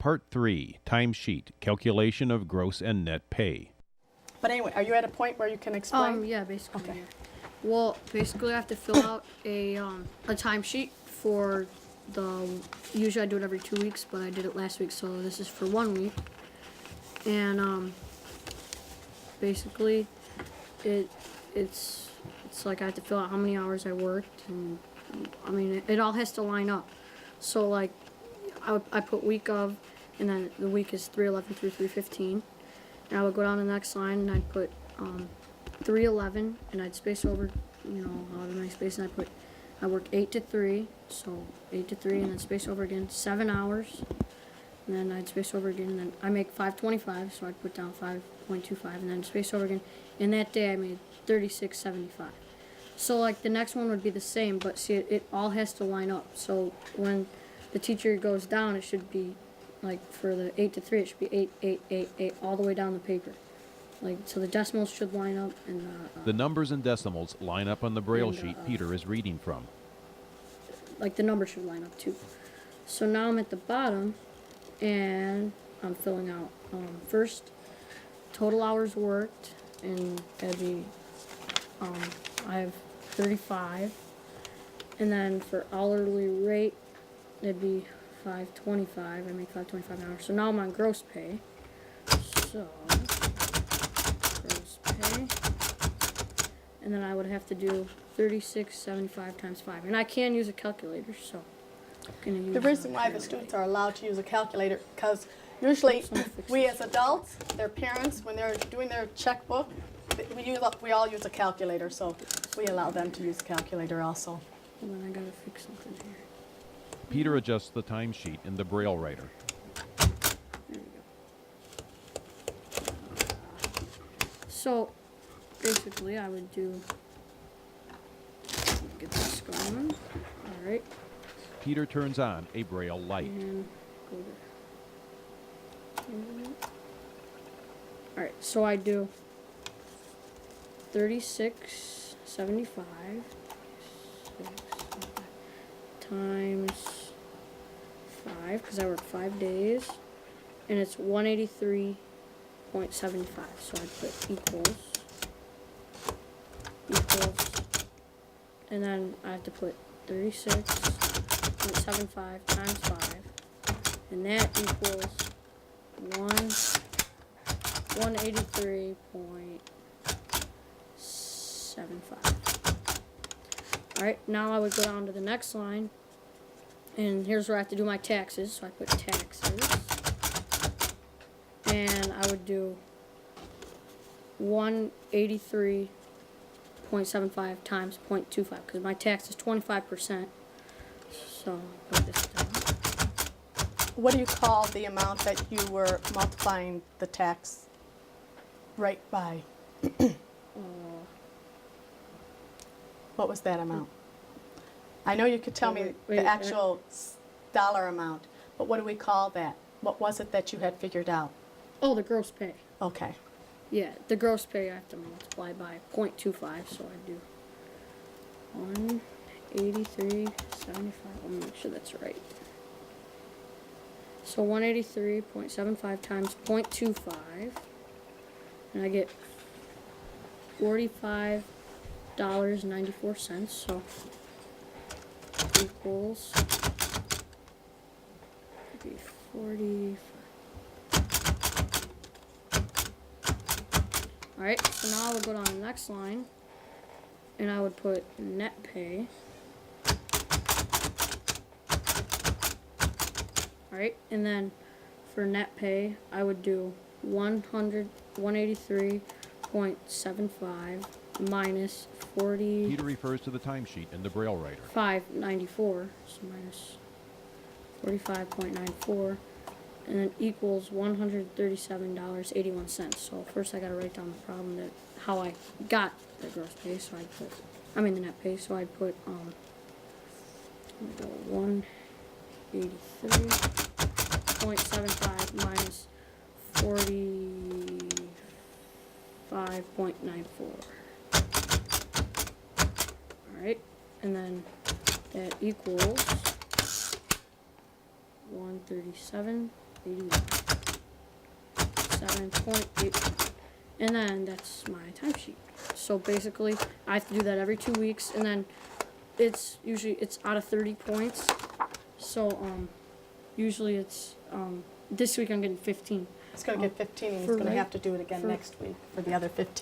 Part 3, Timesheet, Calculation of Gross and Net Pay. But anyway, are you at a point where you can explain? Yeah, basically. Okay. Yeah. Well, basically, I have to fill out a timesheet for usually I do it every 2 weeks, but I did it last week, so this is for 1 week. And basically, it's like I have to fill out how many hours I worked, and I mean it all has to line up. So like I put week of, and then the week is 3/11 through 3/15. And I would go down to the next line and I'd put 3/11, and I'd space over, however many spaces, and I work 8 to 3, so 8 to 3, and then space over again 7 hours, and then I'd space over again, and then I make 525, so I'd put down 5.25, and then space over again. And that day I made 36.75. So like the next one would be the same, but see it all has to line up. So when the teacher goes down, it should be like for the 8 to 3, it should be 8, 8, 8, 8 all the way down the paper. Like, so the decimals should line up, and The numbers and decimals line up on the braille sheet Peter is reading from. like the numbers should line up too. So now I'm at the bottom, and I'm filling out first total hours worked, and that'd be I have 35, and then for hourly rate it'd be 5.25. I make 5.25 an hour. So now I'm on gross pay. So gross pay, and then I would have to do 36.75 times 5, and I can use a calculator. So I'm gonna use The reason why the students are allowed to use a calculator, because usually we as adults, their parents, when they're doing their checkbook, we all use a calculator, so we allow them to use a calculator also. Hold on, I gotta fix something here. Peter adjusts the timesheet in the braille writer. There we go. So basically I would do, get this going. Alright. Peter turns on a braille light. And go to, alright, so I do 36.75 times 5, because I work 5 days, and it's 183.75. So I put equals, and then I have to put 36.75 times 5, and that equals 183.75. Alright, now I would go down to the next line, and here's where I have to do my taxes. So I put taxes, and I would do 183.75 times 0.25, because my tax is 25%. So I'll put this down. What do you call the amount that you were multiplying the tax rate by? What was that amount? I know you could tell me the actual dollar amount, but what do we call that? What was it that you had figured out? Oh, the gross pay. Okay. Yeah, the gross pay I have to multiply by 0.25, so I do 183.75. Let me make sure that's right. So 183.75 times 0.25, and I get $45.94. So equals 45. Alright, so now I would go down to the next line, and I would put net pay. Alright, and then for net pay, I would do 183.75 minus 40. Peter refers to the timesheet in the braille writer. 594, so minus 45.94, and then equals $137.81. So first I gotta write down the problem, that how I got the gross pay. So I put, the net pay. So I put 183.75 minus 45.94. Alright, and then that equals 137 they do that. 7.8, and then that's my timesheet. So basically, I have to do that every 2 weeks, and then it's usually out of 30 points. So usually it's this week I'm getting 15. It's going to get 15, and he's For going to reg- have to do it again for- next week for the other 15.